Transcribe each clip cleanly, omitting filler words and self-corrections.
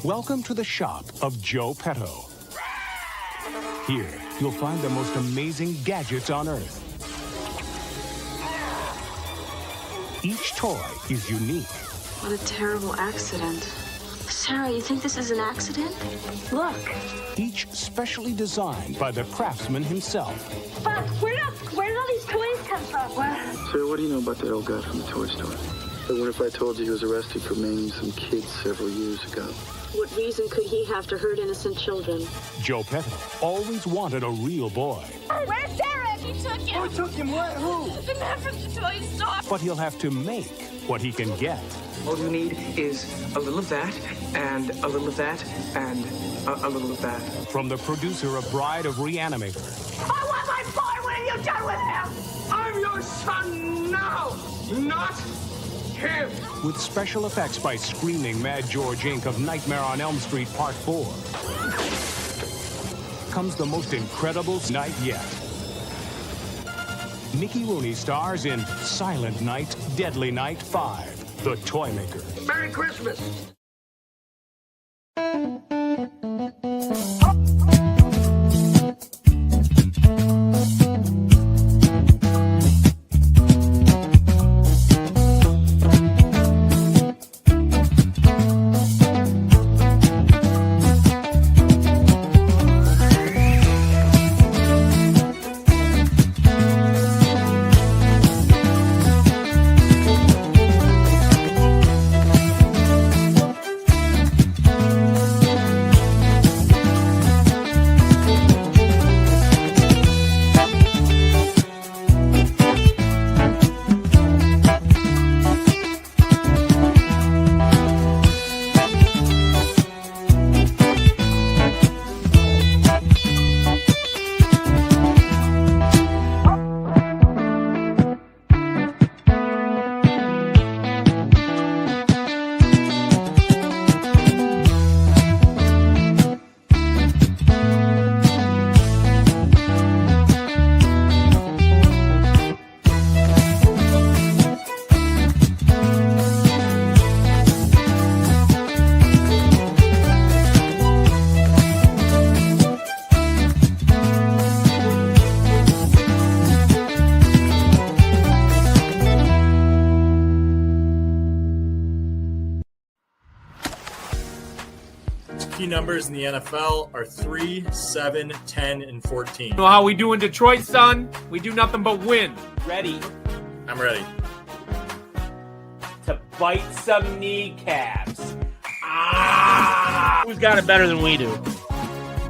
Welcome to the shop of Joe Petto. Here, you'll find the most amazing gadgets on Earth. Each toy is unique. What a terrible accident. Sarah, you think this is an accident? Look. Each specially designed by the craftsman himself. But where did all these toys come from? Sarah, what do you know about that old guy from the toy store? I wonder if I told you he was arrested for maiming some kids several years ago. What reason could he have to hurt innocent children? Joe Petto always wanted a real boy. Where's Derek? He took him. Who took him? What? Who? The man from the toy store. But he'll have to make what he can get. All you need is a little of that, and a little of that, and a little of that. From the producer of Bride of Reanimator. I want my boy! What have you done with him? I'm your son now, not him. With special effects by Screaming Mad George Inc. of Nightmare on Elm Street Part 4. Comes the most incredible night yet. Mickey Rooney stars in Silent Night, Deadly Night 5, The Toy Maker. Merry Christmas. Key numbers in the NFL are 3, 7, 10, and 14. You know how we do in Detroit, son? We do nothing but win. Ready I'm ready. to bite some kneecaps. Ah! Who's got it better than we do?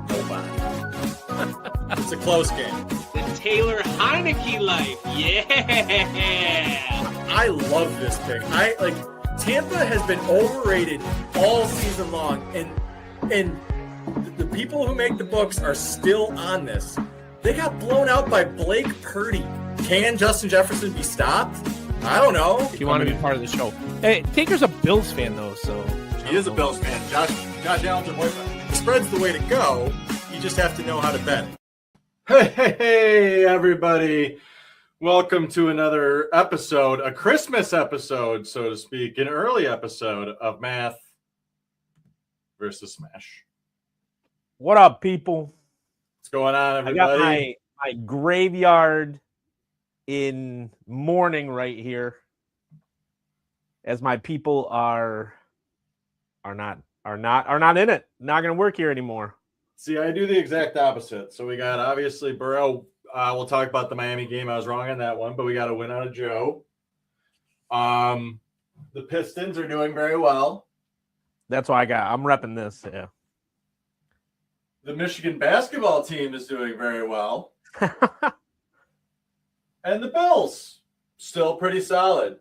Nobody. It's a close game. The Taylor Heineke life. Yeah! I love this pick. Tampa has been overrated all season long, and the people who make the books are still on this. They got blown out by Blake Purdy. Can Justin Jefferson be stopped? I don't know. If you want to be part of the show. Hey, Tinker's a Bills fan, though, so... He is a Bills fan. Josh Allen's a boyfriend. The spread's the way to go. You just have to know how to bet. Hey, everybody. Welcome to another episode, a Christmas episode, so to speak, an early episode of Math versus Smash. What up, people? What's going on, everybody? I got my graveyard in mourning right here, as my people are not in it. Not going to work here anymore. See, I do the exact opposite. So we got obviously Burrow. We'll talk about the Miami game. I was wrong on that one, but we got a win out of Joe. The Pistons are doing very well. That's why I'm repping this. Yeah. The Michigan basketball team is doing very well. And the Bills, still pretty solid.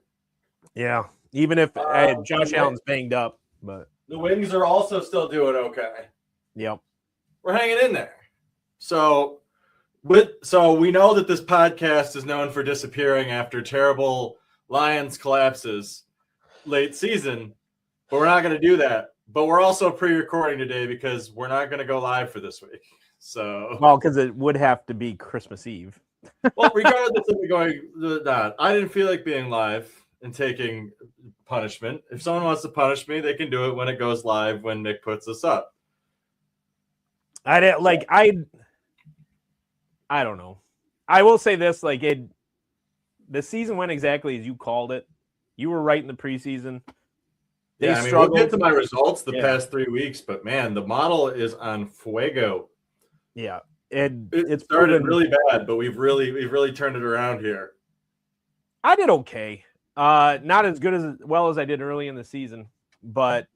Yeah. Even if Josh Allen's banged up, but the Wings are also still doing okay. Yep. We're hanging in there. So we know that this podcast is known for disappearing after terrible Lions collapses late season, but we're not going to do that. But we're also pre-recording today because we're not going to go live for this week. So, well, because it would have to be Christmas Eve. Well, regardless of going, I didn't feel like being live and taking punishment. If someone wants to punish me, they can do it when it goes live, when Nick puts us up. I don't know. I will say this, the season went exactly as you called it. You were right in the preseason. We'll get to my results the past 3 weeks, but man, the model is on fuego. Yeah. It started really bad, but we've really turned it around here. I did okay. Not as good as well as I did early in the season, but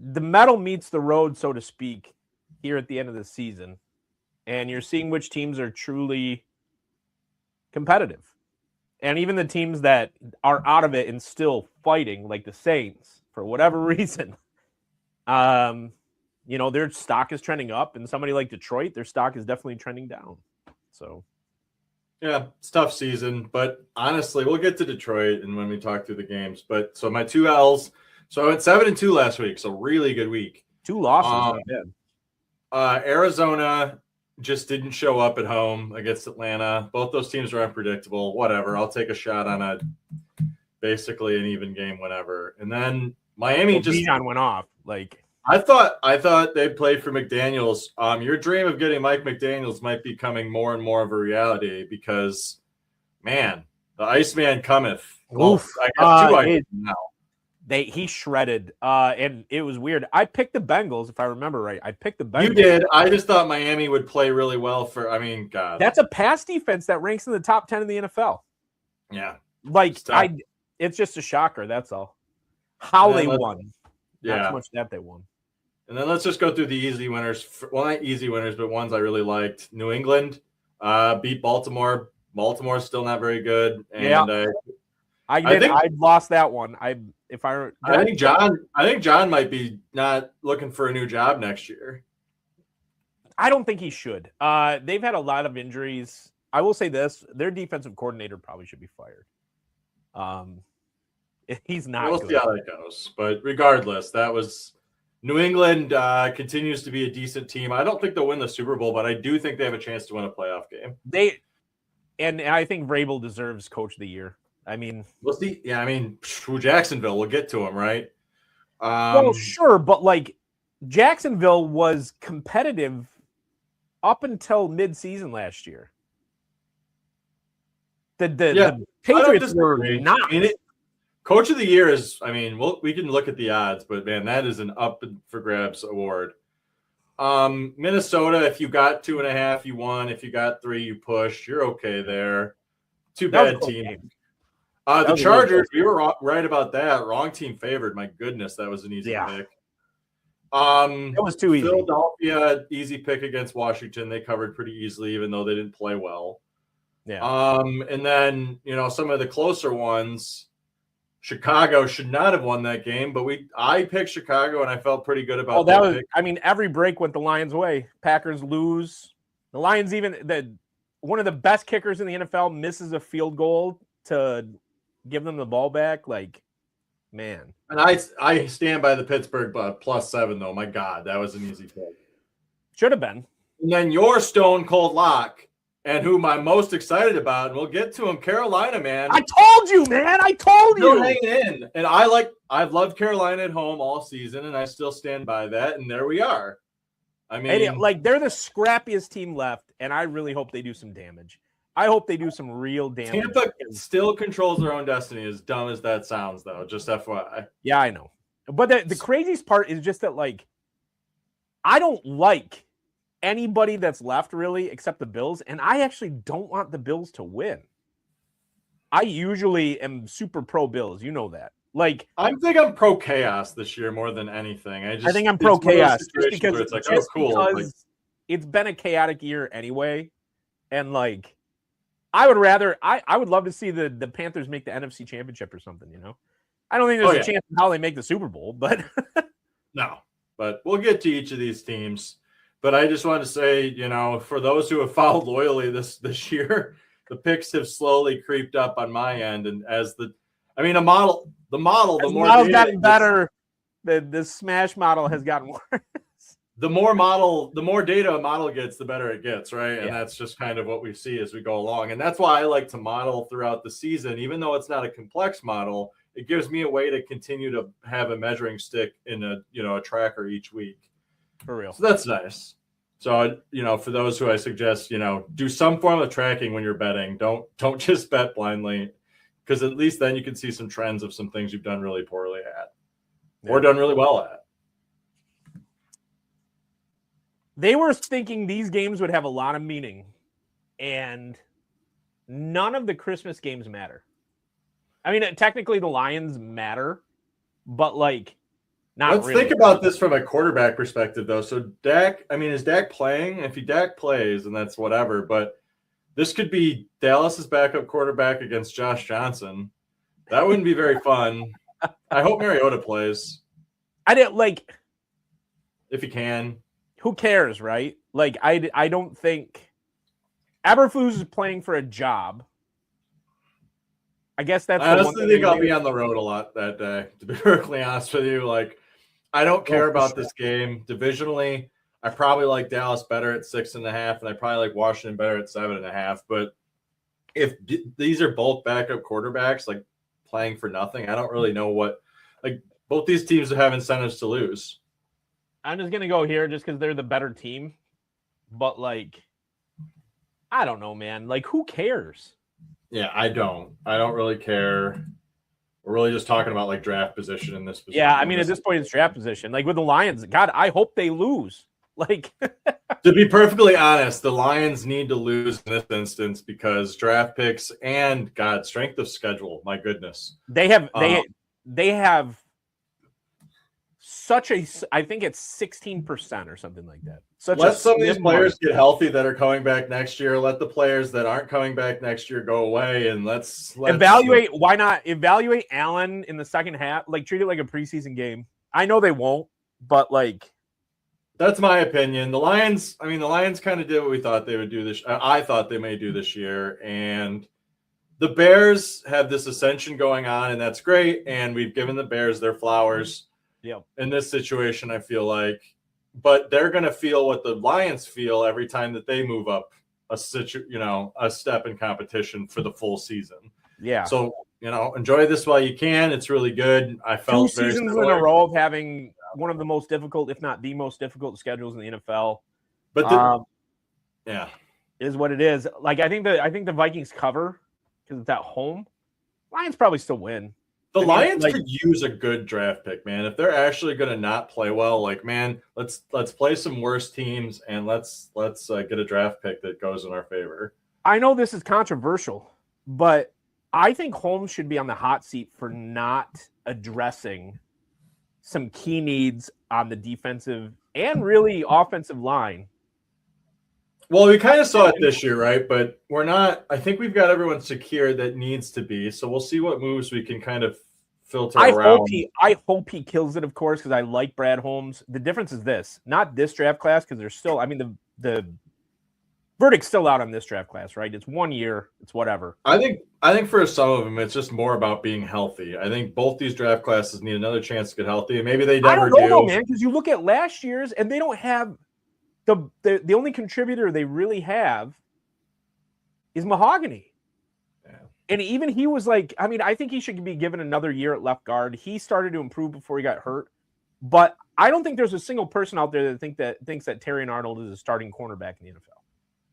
the metal meets the road, so to speak, here at the end of the season, and you're seeing which teams are truly competitive. And even the teams that are out of it and still fighting, like the Saints, for whatever reason, their stock is trending up, and somebody like Detroit, their stock is definitely trending down. So, yeah, it's a tough season, but honestly, we'll get to Detroit and when we talk through the games. But so my 2 L's. So I went 7-2 last week, so really good week. 2 losses, not bad. Arizona just didn't show up at home against Atlanta. Both those teams are unpredictable. Whatever. I'll take a shot on basically an even game whenever. And then Miami Bijan went off. I thought they'd play for McDaniels. Your dream of getting Mike McDaniels might be becoming more and more of a reality because, man, the Iceman cometh. Well, I got 2 items now. He shredded, and it was weird. I picked the Bengals, if I remember right. I picked the Bengals. You did. I just thought Miami would play really well God. That's a pass defense that ranks in the top 10 in the NFL. Yeah. It's just a shocker, that's all. How they won. Yeah. Not so much that they won. And then let's just go through the easy winners. Well, not easy winners, but ones I really liked. New England beat Baltimore. Baltimore's still not very good. And I lost that one. I think John might be not looking for a new job next year. I don't think he should. They've had a lot of injuries. I will say this: their defensive coordinator probably should be fired. He's not. We'll see how that goes. But regardless, that was New England continues to be a decent team. I don't think they'll win the Super Bowl, but I do think they have a chance to win a playoff game. And I think Vrabel deserves Coach of the Year. I mean, we'll see. Yeah, I mean, Jacksonville. We'll get to him, right? Well, sure, but Jacksonville was competitive up until mid-season last year. The Patriots were not. Coach of the Year is. I mean, we can look at the odds, but man, that is an up for grabs award. Minnesota, if you got 2.5, you won. If you got 3, you pushed. You're okay there. Too bad team. The Chargers, we were right about that. Wrong team favored. My goodness, that was an easy pick. That was too easy. Philadelphia, easy pick against Washington. They covered pretty easily, even though they didn't play well. Yeah. And then, some of the closer ones, Chicago should not have won that game, but I picked Chicago, and I felt pretty good about that. Every break went the Lions' way. Packers lose. The Lions one of the best kickers in the NFL misses a field goal to give them the ball back. Man. And I stand by the Pittsburgh +7, though. My God, that was an easy pick. Should have been. And then your stone cold lock, and whom I'm most excited about, and we'll get to him, Carolina, man. I told you, man. I told you. Still hanging in. And I've loved Carolina at home all season, and I still stand by that. And there we are. I mean, they're the scrappiest team left, and I really hope they do some damage. I hope they do some real damage. Tampa still controls their own destiny, as dumb as that sounds, though. Just FYI. Yeah, I know. But the craziest part is just that, I don't like anybody that's left, really, except the Bills. And I actually don't want the Bills to win. I usually am super pro Bills. You know that. I think I'm pro chaos this year more than anything. I think I'm pro chaos just because it's cool. It's been a chaotic year anyway. And I would love to see the Panthers make the NFC Championship or something, I don't think there's a chance of how they make the Super Bowl, but no. But we'll get to each of these teams. But I just want to say, for those who have followed loyally this year, the picks have slowly creeped up on my end. And the model's gotten better. The Smash model has gotten worse. the more data a model gets, the better it gets, right? And that's just kind of what we see as we go along. And that's why I like to model throughout the season, even though it's not a complex model. It gives me a way to continue to have a measuring stick in a tracker each week. For real. So that's nice. So, for those who I suggest, do some form of tracking when you're betting. Don't just bet blindly, because at least then you can see some trends of some things you've done really poorly at or done really well at. They were thinking these games would have a lot of meaning, and none of the Christmas games matter. I mean, technically the Lions matter, but not Let's really. think about this from a quarterback perspective, though. So Dak, is Dak playing? If Dak plays, and that's whatever, but this could be Dallas's backup quarterback against Josh Johnson. That wouldn't be very fun. I hope Mariota plays. I didn't if he can. Who cares, right? I don't think Eberflus is playing for a job. I guess that's. I honestly think I'll be on the road a lot that day, to be perfectly honest with you. I don't care about this game. Divisionally, I probably like Dallas better at 6.5, and I probably like Washington better at 7.5. But if these are both backup quarterbacks, playing for nothing, I don't really know what. Both these teams have incentives to lose. I'm just gonna go here just because they're the better team. But I don't know, man. Who cares? Yeah, I don't really care. We're really just talking about draft position in this position. Yeah, I mean, at this point, it's draft position. With the Lions, God, I hope they lose. To be perfectly honest, the Lions need to lose in this instance because draft picks and strength of schedule. My goodness, they have such a. I think it's 16% or something like that. Let some of these players get healthy that are coming back next year. Let the players that aren't coming back next year go away, and let's evaluate. Why not evaluate Allen in the second half? Treat it like a preseason game. I know they won't, but that's my opinion. The Lions kind of did what we thought they would do this. I thought they may do this year, and the Bears have this ascension going on, and that's great. And we've given the Bears their flowers. Yep. In this situation, I feel but they're going to feel what the Lions feel every time that they move up a step in competition for the full season. Yeah. So, enjoy this while you can. It's really good. I felt 2 seasons in a row of having one of the most difficult, if not the most difficult schedules in the NFL. But is what it is. I think the Vikings cover because it's at home. Lions probably still win. The Lions could use a good draft pick, man. If they're actually going to not play well, let's play some worse teams and let's get a draft pick that goes in our favor. I know this is controversial, but I think Holmes should be on the hot seat for not addressing some key needs on the defensive and really offensive line. Well, we kind of saw it this year, right? But we're not. I think we've got everyone secure that needs to be. So we'll see what moves we can kind of filter around. I hope he kills it, of course, because I like Brad Holmes. The difference is this: not this draft class, because there's still. I mean, the verdict's still out on this draft class, right? It's 1 year. It's whatever. I think for some of them, it's just more about being healthy. I think both these draft classes need another chance to get healthy, and maybe they never do. I don't know, man, because you look at last year's, and they don't have. The only contributor they really have is Mahogany. Yeah. And even he was I think he should be given another year at left guard. He started to improve before he got hurt. But I don't think there's a single person out there that thinks that Terrion Arnold is a starting cornerback in the NFL.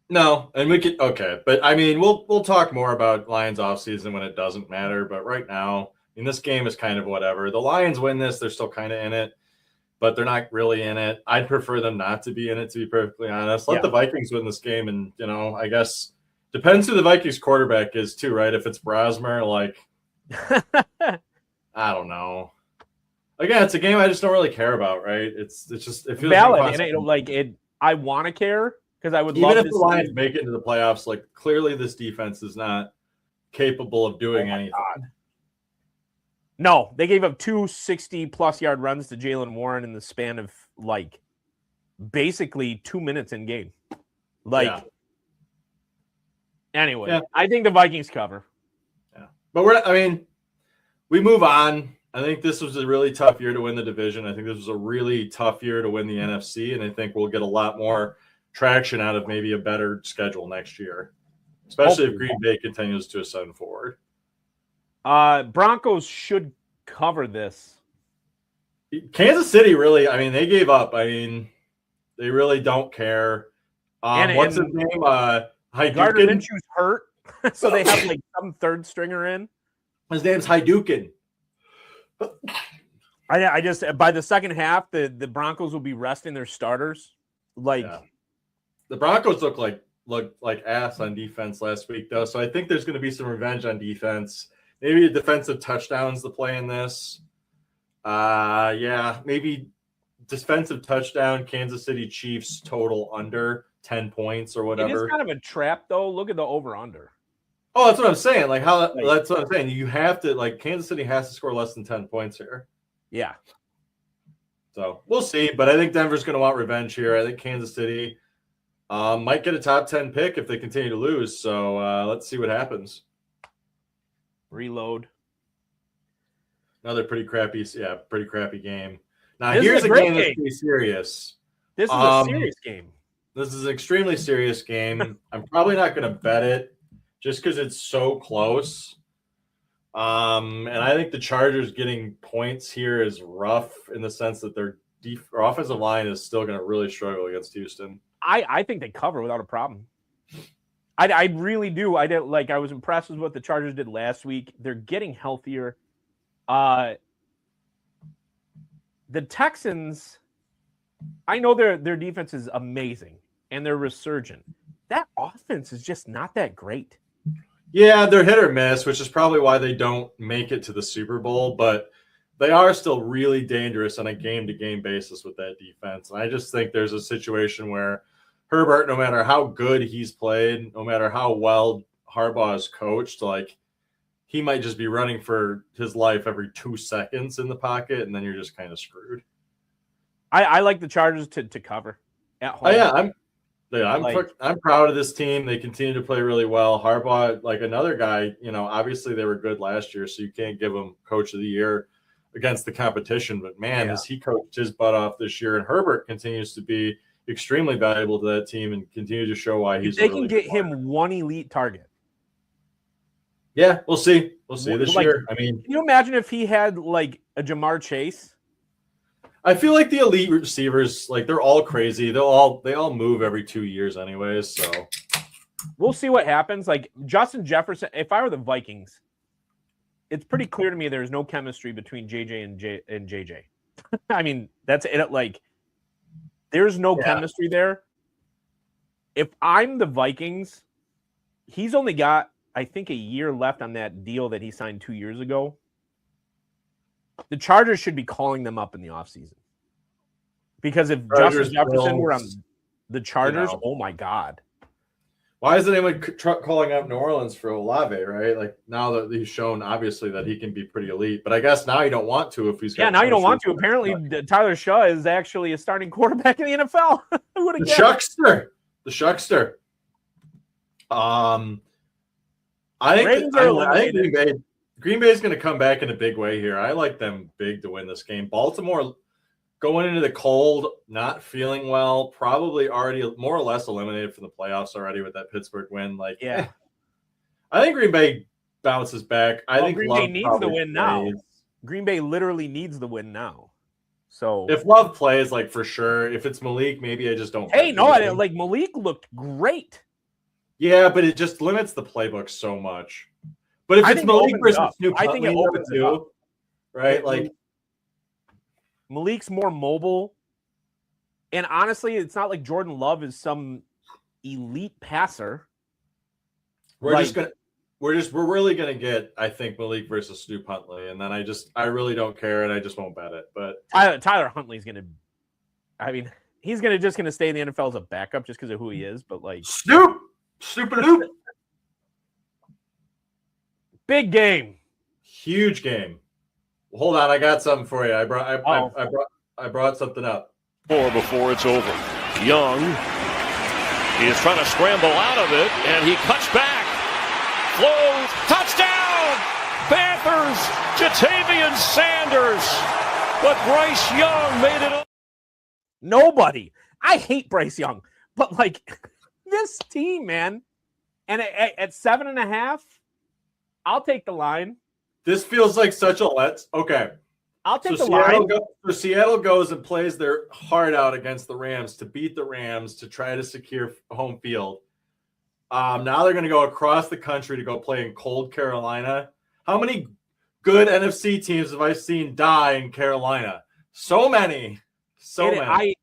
No, and we could but we'll talk more about Lions offseason when it doesn't matter. But right now, this game is kind of whatever. The Lions win this, they're still kind of in it. But they're not really in it. I'd prefer them not to be in it, to be perfectly honest. Let the Vikings win this game, and I guess depends who the Vikings quarterback is too, right? If it's Brasmer, I don't know. Again, it's a game I just don't really care about, right? It feels valid, and I want to care because I would even love if the Lions make it into the playoffs. Clearly, this defense is not capable of doing anything. God. No, they gave up 2 60-plus yard runs to Jaylen Warren in the span of basically 2 minutes in game. Anyway, I think the Vikings cover. Yeah, but we move on. I think this was a really tough year to win the division. I think this was a really tough year to win the NFC, and I think we'll get a lot more traction out of maybe a better schedule next year, especially if Green Bay continues to ascend forward. Broncos should cover this. Kansas City really, I mean, they gave up. I mean, they really don't care. What's his name? Gardner Minshew's hurt, so they have like some third stringer in. His name's Hydukin. I just by the second half, the Broncos will be resting their starters. The Broncos looked like ass on defense last week, though. So I think there's going to be some revenge on defense. Maybe a defensive touchdowns to play in this. Maybe defensive touchdown. Kansas City Chiefs total under 10 points or whatever. It is kind of a trap, though. Look at the over/under. Oh, that's what I'm saying. That's what I'm saying. You have to Kansas City has to score less than 10 points here. Yeah. So we'll see, but I think Denver's going to want revenge here. I think Kansas City might get a top 10 pick if they continue to lose. So let's see what happens. Reload. Another pretty crappy game. Now This here's is a a great game that's game. pretty serious. This is a serious game. This is an extremely serious game. I'm probably not going to bet it just because it's so close. And I think the Chargers getting points here is rough in the sense that their offensive line is still going to really struggle against Houston. I think they cover without a problem. I really do. I was impressed with what the Chargers did last week. They're getting healthier. The Texans, I know their defense is amazing and they're resurgent. That offense is just not that great. Yeah, they're hit or miss, which is probably why they don't make it to the Super Bowl, but they are still really dangerous on a game-to-game basis with that defense. And I just think there's a situation where Herbert, no matter how good he's played, no matter how well Harbaugh is coached, he might just be running for his life every 2 seconds in the pocket, and then you're just kind of screwed. I like the Chargers to cover at home. Oh, yeah, I'm proud of this team. They continue to play really well. Harbaugh, another guy, obviously they were good last year, so you can't give him Coach of the Year against the competition. But, man, has he coached his butt off this year. And Herbert continues to be extremely valuable to that team and continue to show why he's they can get him one elite target. Yeah, we'll see. We'll see this year. I mean, can you imagine if he had, a Jamar Chase? I feel like the elite receivers, they're all crazy. They all move every 2 years anyways, so we'll see what happens. Justin Jefferson, if I were the Vikings, it's pretty clear to me there's no chemistry between JJ and JJ. I mean, that's it. There's no chemistry there. If I'm the Vikings, he's only got, I think, a year left on that deal that he signed 2 years ago. The Chargers should be calling them up in the offseason. Because if Justin Jefferson were on the Chargers, oh my God. Why isn't anyone calling up New Orleans for Olave, right? Now that he's shown, obviously, that he can be pretty elite. But I guess now you don't want to if he's got... Yeah, now you don't want to. Apparently, Tyler Shaw is actually a starting quarterback in the NFL. The Shuckster. The Shuckster. I think Green Bay is going to come back in a big way here. I like them big to win this game. Baltimore going into the cold, not feeling well, probably already more or less eliminated from the playoffs already with that Pittsburgh win. I think Green Bay bounces back. I think Green Bay needs the win now. Green Bay literally needs the win now. So if Love plays, for sure. If it's Malik, maybe I just don't. Hey, no, Malik looked great. Yeah, but it just limits the playbook so much. But if it's Malik versus Snoop, I think it opens it up. Right? Malik's more mobile. And honestly, it's not like Jordan Love is some elite passer. We're really gonna get, I think, Malik versus Snoop Huntley, and then I really don't care, and I just won't bet it. But Tyler Huntley's gonna, he's just gonna stay in the NFL as a backup just because of who he is. But Snoop. Big game. Huge game. Well, hold on, I got something for you. I brought something up. Before it's over. Young is trying to scramble out of it, and he cuts back. Flows. Touchdown! Panthers, Jatavian Sanders. But Bryce Young made it. Nobody. I hate Bryce Young, but like this team, man. And at 7.5, I'll take the line. This feels like such a let's. Okay. I'll take the line. Seattle goes and plays their heart out against the Rams to beat the Rams to try to secure home field. Now they're going to go across the country to go play in cold Carolina. How many good NFC teams have I seen die in Carolina? So many. Many.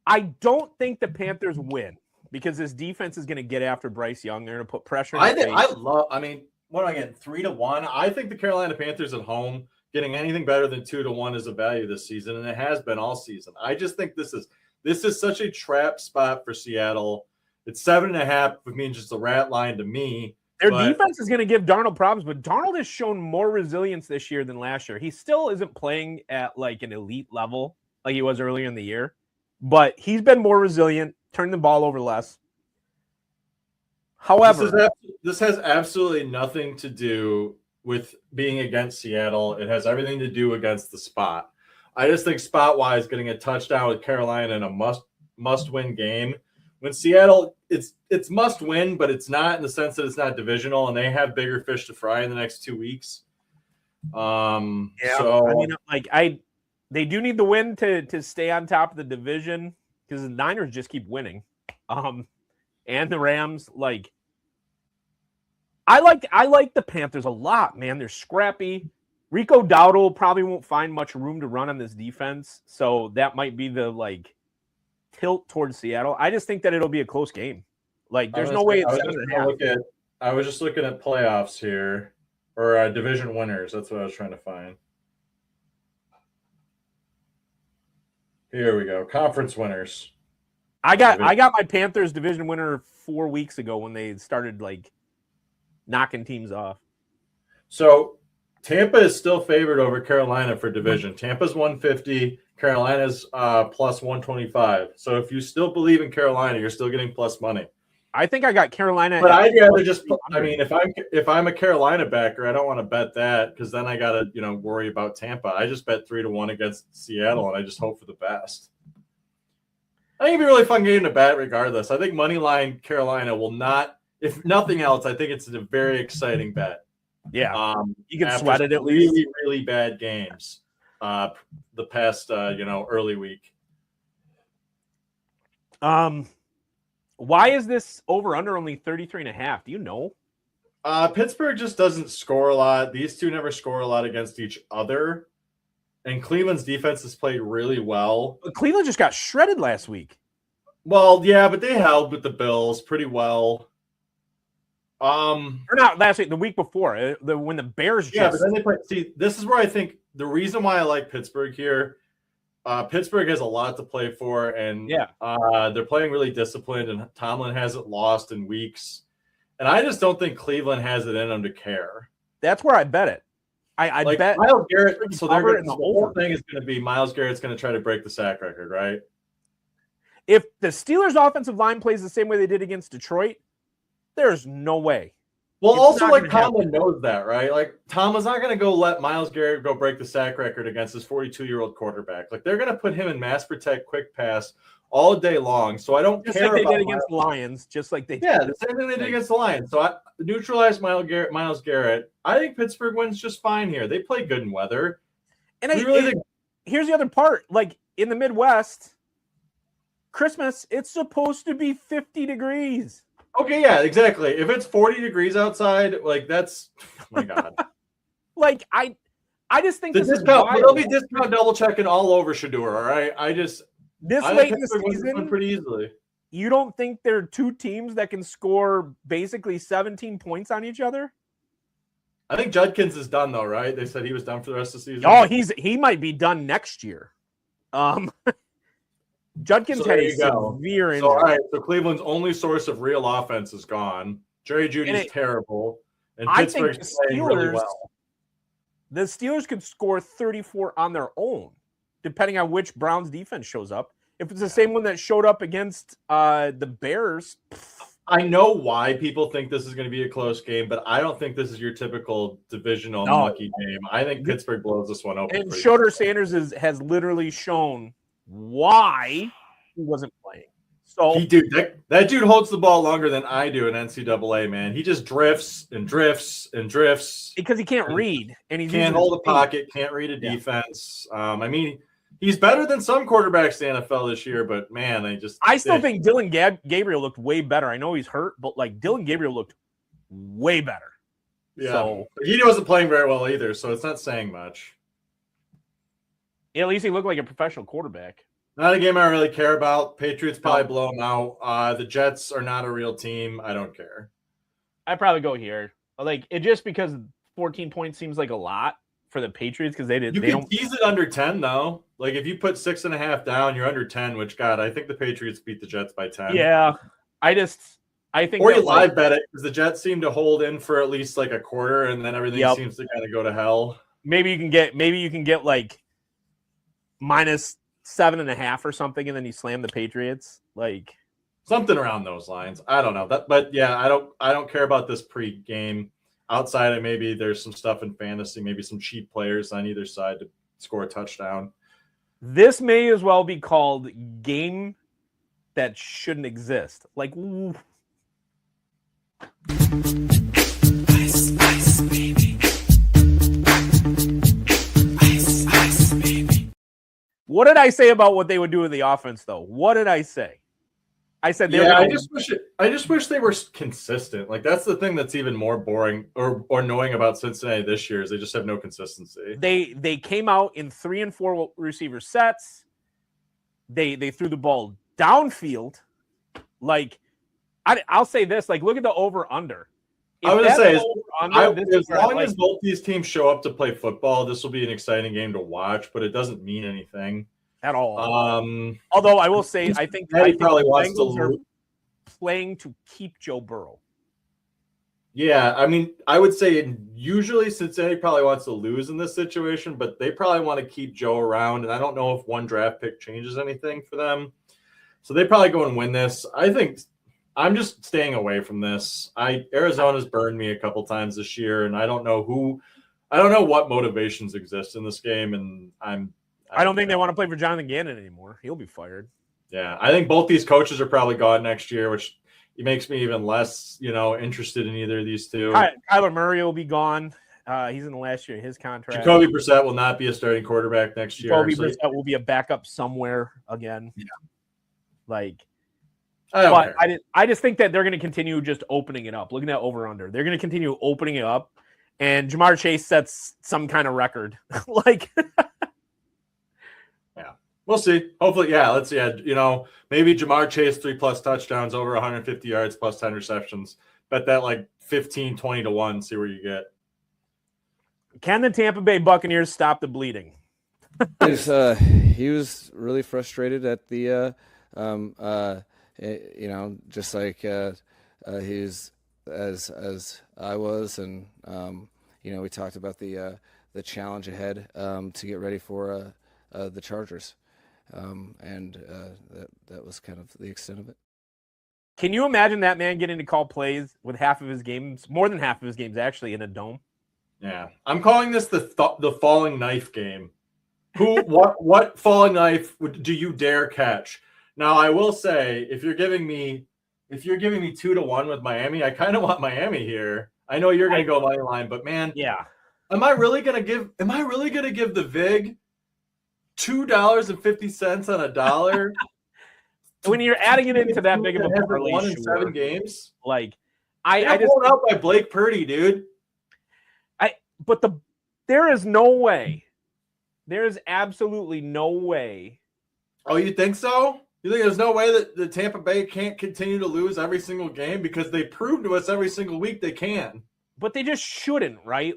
I don't think the Panthers win because this defense is going to get after Bryce Young. They're going to put pressure on his face. What am I getting? 3-1. I think the Carolina Panthers at home getting anything better than 2-1 is a value this season, and it has been all season. I just think this is such a trap spot for Seattle. It's 7.5, which means just a rat line to me. Their defense is going to give Darnold problems, but Darnold has shown more resilience this year than last year. He still isn't playing at like an elite level like he was earlier in the year, but he's been more resilient, turned the ball over less. However, this has absolutely nothing to do with being against Seattle. It has everything to do against the spot. I just think spot-wise, getting a touchdown with Carolina in a must-win game. When Seattle, it's must-win, but it's not in the sense that it's not divisional, and they have bigger fish to fry in the next 2 weeks. They do need the win to stay on top of the division because the Niners just keep winning. And the Rams, I like the Panthers a lot, man. They're scrappy. Rico Dowdle probably won't find much room to run on this defense, so that might be the tilt towards Seattle. I just think that it'll be a close game. There's no way it's 7.5. I was just looking at playoffs here, or division winners. That's what I was trying to find. Here we go. Conference winners. I got my Panthers division winner 4 weeks ago when they started knocking teams off. So Tampa is still favored over Carolina for division. Tampa's 150, Carolina's plus 125. So if you still believe in Carolina, you're still getting plus money. I think I got Carolina. But I'd rather just if I'm a Carolina backer, I don't want to bet that because then I gotta, worry about Tampa. I just bet 3-1 against Seattle and I just hope for the best. I think it'd be a really fun game to bet regardless. I think Moneyline Carolina will not, if nothing else, I think it's a very exciting bet. Yeah. You can sweat it at least. Really, really bad games the past, early week. Why is this over-under only 33.5? Do you know? Pittsburgh just doesn't score a lot. These two never score a lot against each other. And Cleveland's defense has played really well. But Cleveland just got shredded last week. Well, yeah, but they held with the Bills pretty well. Or not last week, the week before, when the Bears just... Yeah, but then they play... See, this is where I think the reason why I like Pittsburgh here, Pittsburgh has a lot to play for, and they're playing really disciplined, and Tomlin hasn't lost in weeks. And I just don't think Cleveland has it in them to care. That's where I bet it. I bet Myles Garrett. So the whole thing is going to be Myles Garrett's going to try to break the sack record, right? If the Steelers' offensive line plays the same way they did against Detroit, there's no way. Well, also, Tomlin knows that, right? Tomlin's not going to go let Myles Garrett go break the sack record against his 42-year-old quarterback. They're going to put him in mass protect, quick pass all day long. So I don't care about they did against the Lions, just like they did. Yeah, the same thing they did against the Lions. So I neutralize Myles Garrett. I think Pittsburgh wins just fine here. They play good in weather. And here's the other part. In the Midwest, Christmas, it's supposed to be 50 degrees. Okay, yeah, exactly. If it's 40 degrees outside, that's oh my God. I just think the discount. There'll be discount double checking all over Shador. All right, I late in the season pretty easily. You don't think there are two teams that can score basically 17 points on each other? I think Judkins is done though, right? They said he was done for the rest of the season. Oh, he might be done next year. Judkins had a severe injury. All right, so Cleveland's only source of real offense is gone. Jerry Jeudy's terrible, and Pittsburgh's playing really well. The Steelers could score 34 on their own, depending on which Browns defense shows up. If it's the same one that showed up against the Bears, I know why people think this is going to be a close game, but I don't think this is your typical divisional mucky game. I think Pittsburgh blows this one open. And Schroeder Sanders has literally shown why he wasn't playing. So that dude holds the ball longer than I do in NCAA, man. He just drifts and drifts and drifts because he can't read and he can't hold a pocket, can't read a defense. I mean, he's better than some quarterbacks in the NFL this year, but man, I still think Dylan Gabriel looked way better. I know he's hurt, but like Dylan Gabriel looked way better. Yeah, so, he wasn't playing very well either, so it's not saying much. At least he looked like a professional quarterback. Not a game I really care about. Patriots probably blow them out. The Jets are not a real team. I don't care. I'd probably go here. Like it just because 14 points seems like a lot for the Patriots because they can tease it under 10 though. Like if you put 6.5 down, you're under 10. Which God, I think the Patriots beat the Jets by 10. Yeah, I think. Or you live bet it because the Jets seem to hold in for at least like a quarter, and then everything seems to kind of go to hell. Maybe you can get like minus 7.5 or something, and then you slam the Patriots, like something around those lines. I don't know that, but yeah, I don't care about this pre-game. Outside of maybe there's some stuff in fantasy, maybe some cheap players on either side to score a touchdown. This may as well be called game that shouldn't exist. Like, ooh. Ice, ice, baby. Ice, ice, baby. What did I say about what they would do with the offense, though? What did I say? I said, I just wish they were consistent. Like that's the thing that's even more boring or annoying about Cincinnati this year is they just have no consistency. They came out in 3 and 4 receiver sets. They threw the ball downfield. Like I'll say this: like look at the over under. I was gonna say, as long as both these teams show up to play football, this will be an exciting game to watch. But it doesn't mean anything at all. Although I will say, I think probably wants Bengals are playing to keep Joe Burrow. Yeah, I mean, I would say usually Cincinnati probably wants to lose in this situation, but they probably want to keep Joe around. And I don't know if one draft pick changes anything for them. So they probably go and win this. I think I'm just staying away from this. Arizona's burned me a couple times this year, and I don't know what motivations exist in this game. And I don't think they want to play for Jonathan Gannon anymore. He'll be fired. Yeah, I think both these coaches are probably gone next year, which makes me even less, interested in either of these two. Kyler Murray will be gone. He's in the last year of his contract. Jacoby Brissett will not be a starting quarterback next year. Jacoby Brissett will be a backup somewhere again. Yeah. I just think that they're going to continue just opening it up. Looking at over under, they're going to continue opening it up, and Jamar Chase sets some kind of record. Yeah, we'll see. Hopefully, yeah. Let's see. Maybe Jamar Chase 3+ touchdowns, over 150 yards, plus 10 receptions. Bet that like 15-20 to 1. See where you get. Can the Tampa Bay Buccaneers stop the bleeding? He was really frustrated at the. Just like he's as I was, and we talked about the challenge ahead to get ready for the Chargers, and that was kind of the extent of it. Can you imagine that man getting to call plays with half of his games, more than half of his games actually, in a dome? Yeah, I'm calling this the falling knife game. What falling knife do you dare catch? Now, I will say, if you're giving me 2-1 with Miami, I kind of want Miami here. I know you're going to go money line, but man, yeah, am I really going to give the VIG $2.50 on a dollar? When you're adding it into that big of a parlay, 1 in 7 games, like I just blown out by Blake Purdy, dude. There is no way. There is absolutely no way. Oh, you think so? You think there's no way that the Tampa Bay can't continue to lose every single game because they prove to us every single week they can? But they just shouldn't, right?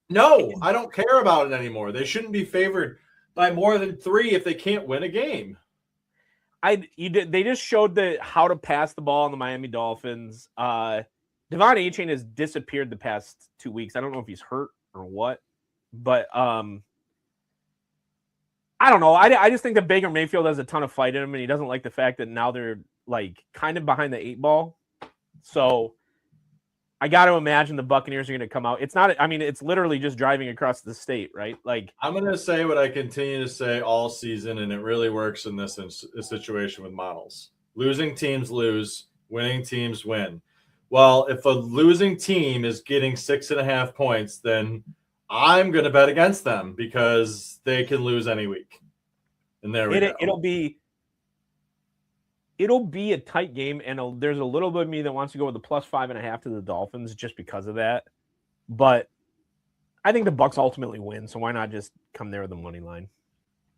No, I don't care about it anymore. They shouldn't be favored by more than 3 if they can't win a game. They just showed how to pass the ball on the Miami Dolphins. Devon Achane has disappeared the past 2 weeks. I don't know if he's hurt or what, but I don't know. I just think that Baker Mayfield has a ton of fight in him, and he doesn't like the fact that now they're kind of behind the 8 ball. So I got to imagine the Buccaneers are going to come out. It's not, I mean, it's literally just driving across the state, right? Like, I'm going to say what I continue to say all season, and it really works in this situation with models. Losing teams lose, winning teams win. Well, if a losing team is getting 6.5 points, then I'm going to bet against them because they can lose any week. And there we go. It'll be a tight game, and there's a little bit of me that wants to go with the +5.5 to the Dolphins just because of that. But I think the Bucs ultimately win, so why not just come there with the money line?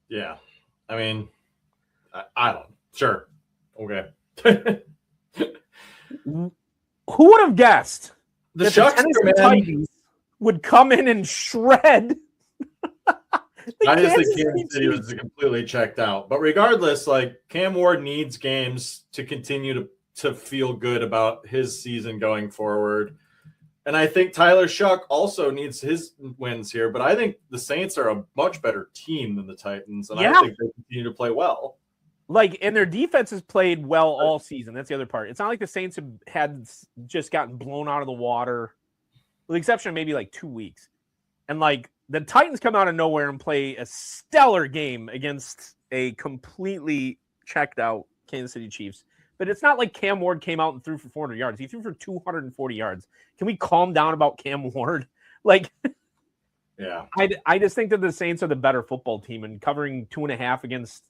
Yeah, I mean, I don't. Sure, okay. Who would have guessed the that Shucks, the Tennessee Titans would come in and shred? I just think Kansas City was completely checked out. But regardless, like Cam Ward needs games to continue to feel good about his season going forward. And I think Tyler Shuck also needs his wins here. But I think the Saints are a much better team than the Titans. And I think they continue to play well. Like, and their defense has played well all season. That's the other part. It's not like the Saints had just gotten blown out of the water, with the exception of maybe like 2 weeks. And like the Titans come out of nowhere and play a stellar game against a completely checked out Kansas City Chiefs. But it's not like Cam Ward came out and threw for 400 yards. He threw for 240 yards. Can we calm down about Cam Ward? Like, yeah, I just think that the Saints are the better football team, and covering 2.5 against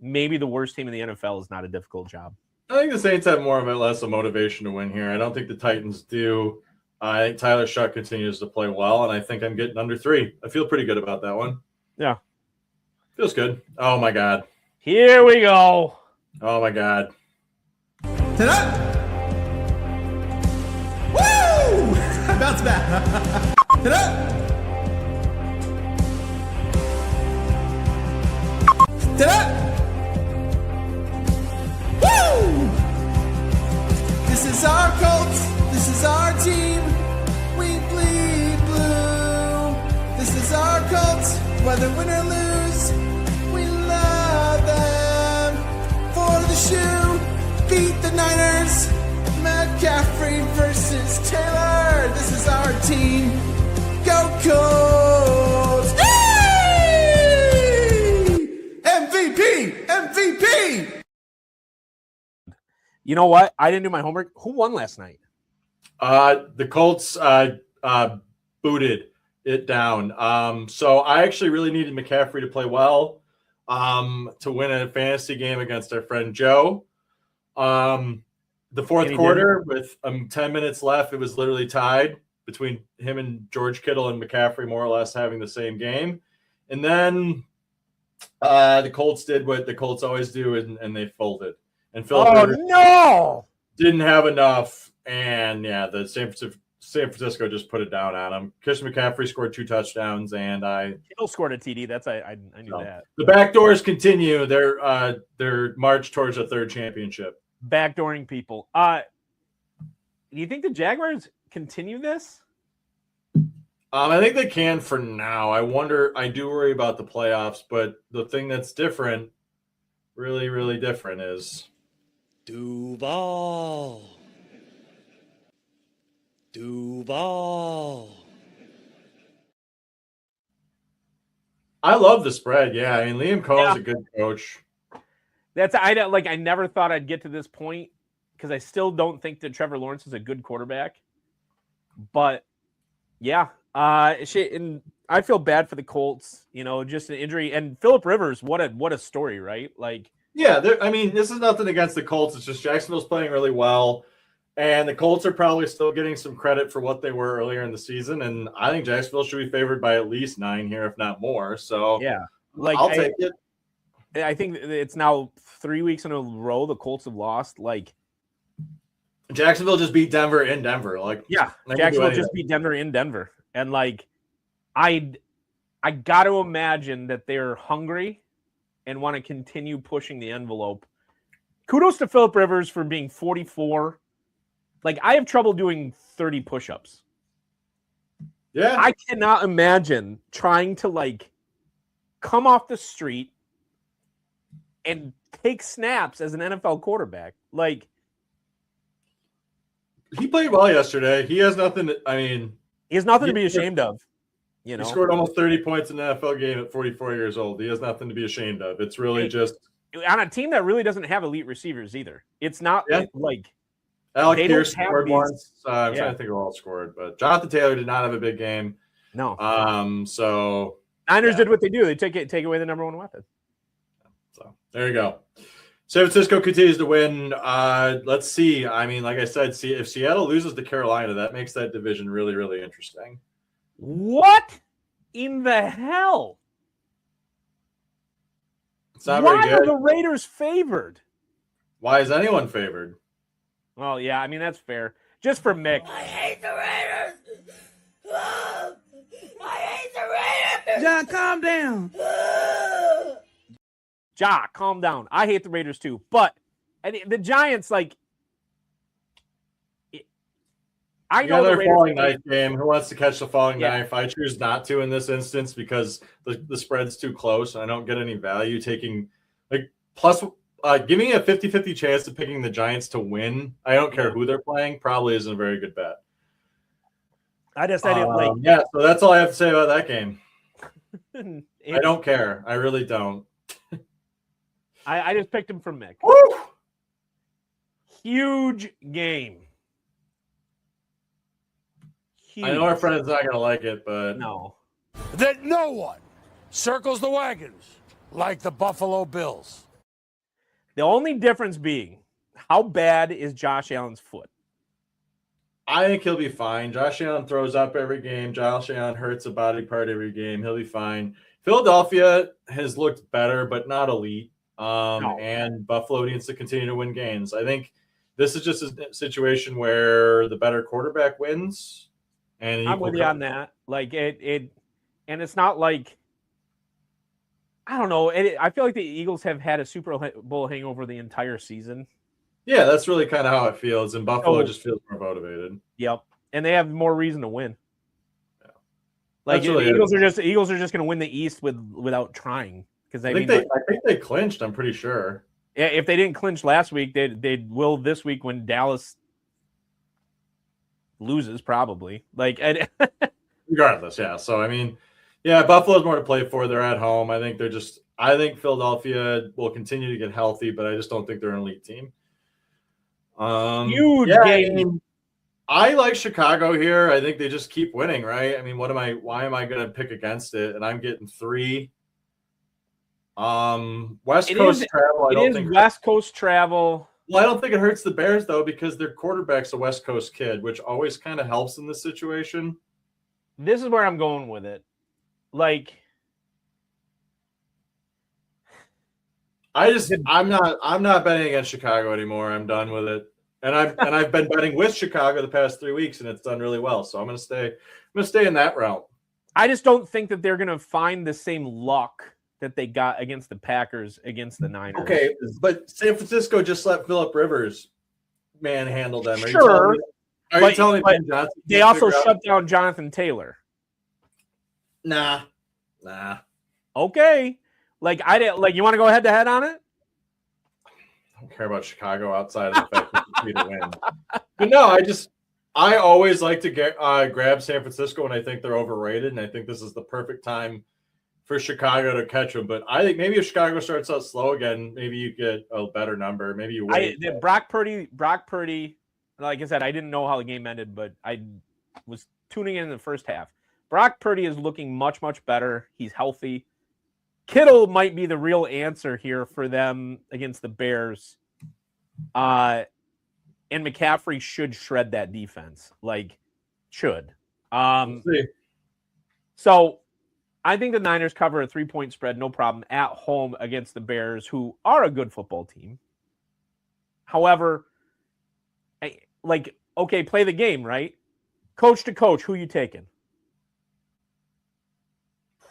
maybe the worst team in the NFL is not a difficult job. I think the Saints have more of a less of motivation to win here. I don't think the Titans do. I think Tyler Shuck continues to play well, and I think I'm getting under 3. I feel pretty good about that one. Yeah. Feels good. Oh, my God. Here we go. Oh, my God. Ta-da! Woo! Bounce back. Ta-da! Ta-da! Woo! This is our cult. This is our team. We bleed blue. This is our cult. Whether win or lose, we love them. For the shoe, beat the Niners. McCaffrey versus Taylor. This is our team. Go Colts! MVP! MVP! You know what? I didn't do my homework. Who won last night? The Colts booted it down. So I actually really needed McCaffrey to play well to win a fantasy game against our friend Joe. The fourth quarter, with 10 minutes left, it was literally tied between him and George Kittle and McCaffrey, more or less having the same game. And then the Colts did what the Colts always do, and they folded. And Philip Rivers didn't have enough. And yeah, the San Francisco just put it down on him. Christian McCaffrey scored 2 touchdowns, and Kittle scored a TD. That's I knew that. The backdoors continue their march towards a 3rd championship. Backdooring people. Do you think the Jaguars continue this? I think they can for now. I do worry about the playoffs, but the thing that's different, really, really different, is Duval. I love the spread. Yeah, I mean Liam Cohen's a good coach. I never thought I'd get to this point because I still don't think that Trevor Lawrence is a good quarterback. But yeah, and I feel bad for the Colts. You know, just an injury, and Philip Rivers. What a story, right? Like, yeah, I mean, this is nothing against the Colts. It's just Jacksonville's playing really well, and the Colts are probably still getting some credit for what they were earlier in the season. And I think Jacksonville should be favored by at least 9 here, if not more. So yeah, I'll take it. I think it's now 3 weeks in a row the Colts have lost. Like, Jacksonville just beat Denver in Denver. Like, yeah, Jacksonville just beat Denver in Denver, and like, I got to imagine that they're hungry and want to continue pushing the envelope. Kudos to Philip Rivers for being 44. Like, I have trouble doing 30 push-ups. Yeah, I cannot imagine trying to like come off the street and take snaps as an NFL quarterback. Like, he played well yesterday. He has nothing. He has nothing to be ashamed of. You know, he scored almost 30 points in an NFL game at 44 years old. He has nothing to be ashamed of. It's really just on a team that really doesn't have elite receivers either. It's not like Alec Pierce scored once. I'm trying to think of who all scored, but Jonathan Taylor did not have a big game. No. So Niners did what they do. They take away the number one weapon. So there you go. San Francisco continues to win. Let's see. I mean, like I said, if Seattle loses to Carolina, that makes that division really, really interesting. What in the hell? It's not Why very good. are the Raiders favored? Why is anyone favored? Well, yeah, I mean, that's fair. Just for Mick. I hate the Raiders. I hate the Raiders. John, calm down. Ja, calm down. I hate the Raiders too. But the Giants, I know the Raiders falling knife game. Who wants to catch the falling knife? I choose not to in this instance because the spread's too close. I don't get any value taking plus. Give me a 50-50 chance of picking the Giants to win. I don't care who they're playing. Probably isn't a very good bet. I didn't so that's all I have to say about that game. I don't care. I really don't. I just picked him from Mick. Woo! Huge game. I know our friend's not going to like it, but no. That no one circles the wagons like the Buffalo Bills. The only difference being, how bad is Josh Allen's foot? I think he'll be fine. Josh Allen throws up every game. Josh Allen hurts a body part every game. He'll be fine. Philadelphia has looked better, but not elite. And Buffalo needs to continue to win games. I think this is just a situation where the better quarterback wins. And I'm with you on that. And it's not like, I don't know. I feel like the Eagles have had a Super Bowl hangover the entire season. Yeah, that's really kind of how it feels. And Buffalo just feels more motivated. Yep. And they have more reason to win. Yeah. The Eagles are just going to win the East without trying. Because I think they clinched, I'm pretty sure. Yeah, if they didn't clinch last week, they will this week when Dallas loses, probably. Regardless, yeah. So I mean, yeah, Buffalo's more to play for. They're at home. I think Philadelphia will continue to get healthy, but I just don't think they're an elite team. Huge game. I like Chicago here. I think they just keep winning, right? I mean, why am I going to pick against it? And I'm getting 3. West Coast travel. Well, I don't think it hurts the Bears though, because their quarterback's a West Coast kid, which always kind of helps in this situation. This is where I'm going with it. I'm not betting against Chicago anymore. I'm done with it. And I've been betting with Chicago the past 3 weeks, and it's done really well. So I'm gonna stay in that route. I just don't think that they're gonna find the same luck that they got against the Packers against the Niners. Okay, but San Francisco just let Phillip Rivers manhandle them. Sure. Are you telling me Ben Johnson they also shut down Jonathan Taylor? Nah. Okay. You want to go head to head on it? I don't care about Chicago outside of the fact that it's to win. But no, I always like to grab San Francisco when I think they're overrated, and I think this is the perfect time for Chicago to catch them. But I think maybe if Chicago starts out slow again, maybe you get a better number. Maybe you wait. Brock Purdy, like I said, I didn't know how the game ended, but I was tuning in the first half. Brock Purdy is looking much, much better. He's healthy. Kittle might be the real answer here for them against the Bears. And McCaffrey should shred that defense. Should. So I think the Niners cover a 3-point spread, no problem, at home against the Bears, who are a good football team. However, okay, play the game, right? Coach to coach, who you taking?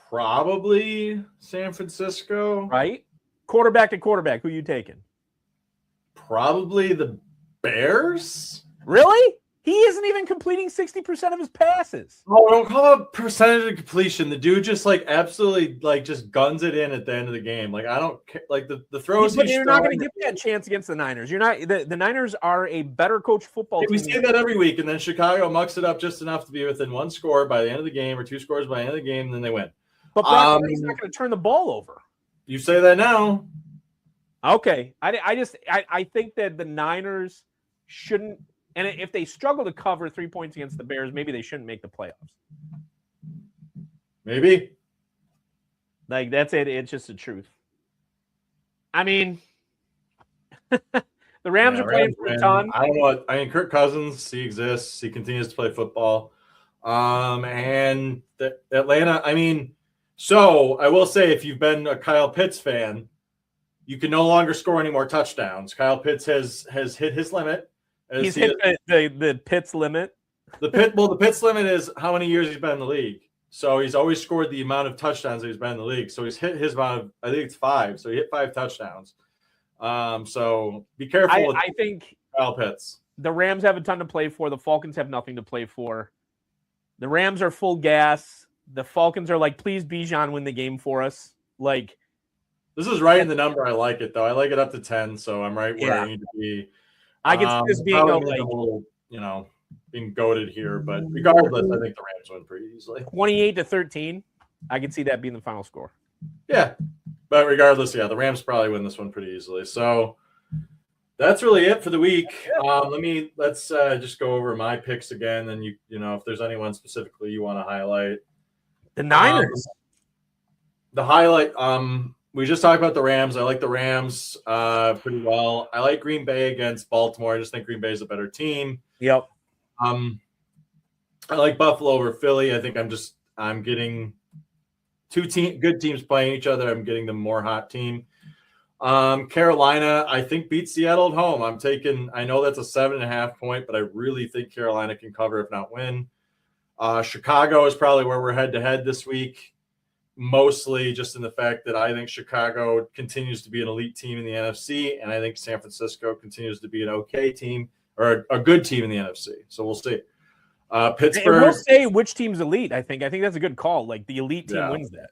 Probably San Francisco. Right? Quarterback to quarterback, who you taking? Probably the Bears. Really? He isn't even completing 60% of his passes. Oh, don't call it percentage of completion. The dude just like absolutely like just guns it in at the end of the game. Like I don't care. Like the throws. But you're not going to get that chance against the Niners. You're not. The Niners are a better coached football team. We say that every week, and then Chicago mucks it up just enough to be within one score by the end of the game, or 2 scores by the end of the game, and then they win. But Brock Purdy's not going to turn the ball over. You say that now. Okay, I think that the Niners shouldn't. And if they struggle to cover 3 points against the Bears, maybe they shouldn't make the playoffs. Maybe. Like, that's it. It's just the truth. I mean, the Rams are playing for a ton. I don't know what. I mean, Kirk Cousins, he exists. He continues to play football. And Atlanta, I mean, so I will say if you've been a Kyle Pitts fan, you can no longer score any more touchdowns. Kyle Pitts has hit his limit. He's hit the Pitts limit. The Pitts limit is how many years he's been in the league. So he's always scored the amount of touchdowns that he's been in the league. So he's hit his amount of, I think it's 5. So he hit 5 touchdowns. So be careful with I think Kyle Pitts. The Rams have a ton to play for. The Falcons have nothing to play for. The Rams are full gas. The Falcons are like, please, Bijan, win the game for us. Like, this is right in the number. I like it, though. I like it up to 10. So I'm right where I need to be. I can see this being a little, being goated here, but regardless, I think the Rams win pretty easily. 28-13. I can see that being the final score. Yeah, but regardless, the Rams probably win this one pretty easily. So that's really it for the week. Let's just go over my picks again, and you know if there's anyone specifically you want to highlight. The Niners. The highlight. We just talked about the Rams. I like the Rams pretty well. I like Green Bay against Baltimore. I just think Green Bay is a better team. Yep. I like Buffalo over Philly. I think I'm getting good teams playing each other. I'm getting the more hot team. Carolina, I think beats Seattle at home. I know that's a 7.5 point, but I really think Carolina can cover, if not win. Chicago is probably where we're head to head this week. Mostly just in the fact that I think Chicago continues to be an elite team in the NFC, and I think San Francisco continues to be an okay team or a good team in the NFC. So we'll see. Pittsburgh. And we'll say which team's elite. I think that's a good call. Like the elite team wins that.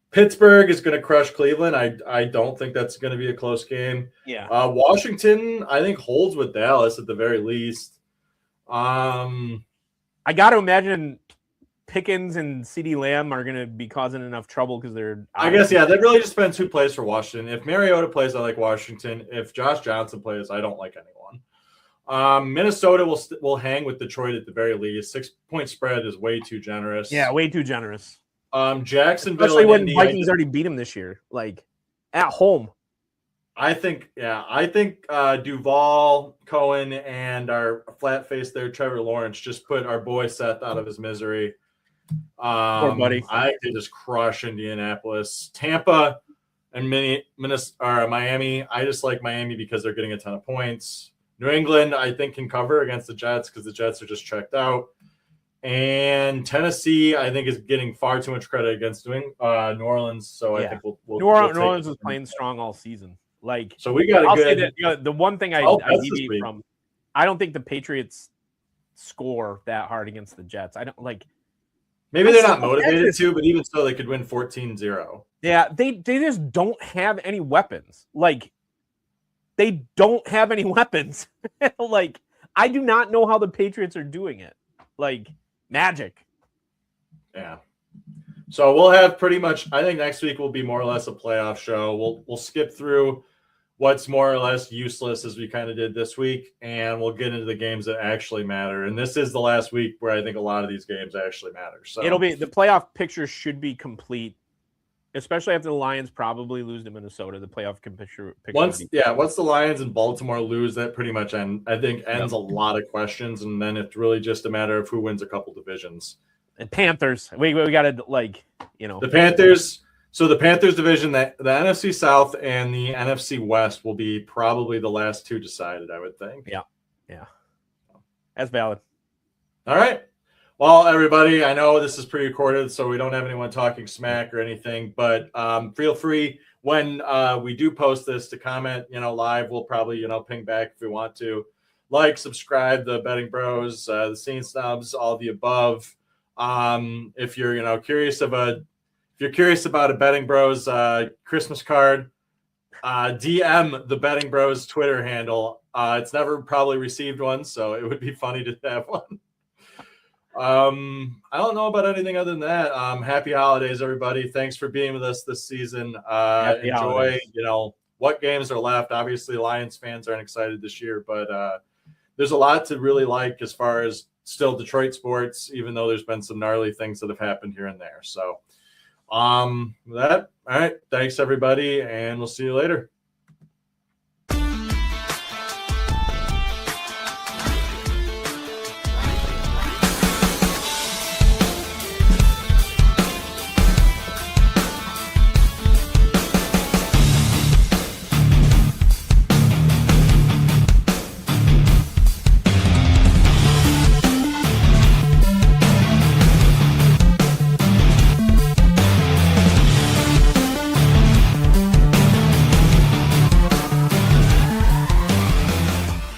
Pittsburgh is going to crush Cleveland. I don't think that's going to be a close game. Yeah. Washington, I think, holds with Dallas at the very least. I got to imagine Pickens and CeeDee Lamb are going to be causing enough trouble because they're. I guess, that really just depends who plays for Washington. If Mariota plays, I like Washington. If Josh Johnson plays, I don't like anyone. Minnesota will hang with Detroit at the very least. 6-point spread is way too generous. Yeah, way too generous. Jacksonville, especially when Vikings already beat them this year, like at home. I think Duval, Cohen, and our flat face there, Trevor Lawrence, just put our boy Seth out of his misery. Poor buddy. I could just crush Indianapolis, Tampa, and Miami. I just like Miami because they're getting a ton of points. New England, I think, can cover against the Jets because the Jets are just checked out. And Tennessee, I think, is getting far too much credit against New Orleans. So I think we'll New Orleans is playing strong all season. Like, so we got I'll say that, the one thing I deviate from, I don't think the Patriots score that hard against the Jets. I don't like. Maybe they're not motivated to, but even so, they could win 14-0. Yeah, they just don't have any weapons. Like, they don't have any weapons. Like, I do not know how the Patriots are doing it. Like, magic. Yeah. So we'll have pretty much, I think next week will be more or less a playoff show. We'll skip through what's more or less useless as we kind of did this week, and we'll get into the games that actually matter. And this is the last week where I think a lot of these games actually matter. So it'll be, the playoff picture should be complete, especially after the Lions probably lose to Minnesota. The playoff picture once the Lions and Baltimore lose, that pretty much ends a lot of questions, and then it's really just a matter of who wins a couple divisions. And Panthers, we got to the Panthers. So the Panthers division, the NFC South and the NFC West will be probably the last two decided, I would think. Yeah. That's valid. All right. Well, everybody, I know this is pre-recorded, so we don't have anyone talking smack or anything, but feel free when we do post this to comment, live. We'll probably, ping back if we want to. like, subscribe, the Betting Bros, the Scene Snobs, all the above. If you're curious about a Betting Bros Christmas card, DM the Betting Bros Twitter handle. It's never probably received one, so it would be funny to have one. I don't know about anything other than that. Happy holidays, everybody. Thanks for being with us this season. Enjoy, holidays. What games are left. Obviously, Lions fans aren't excited this year, but there's a lot to really like as far as still Detroit sports, even though there's been some gnarly things that have happened here and there. So all right. Thanks, everybody, and we'll see you later.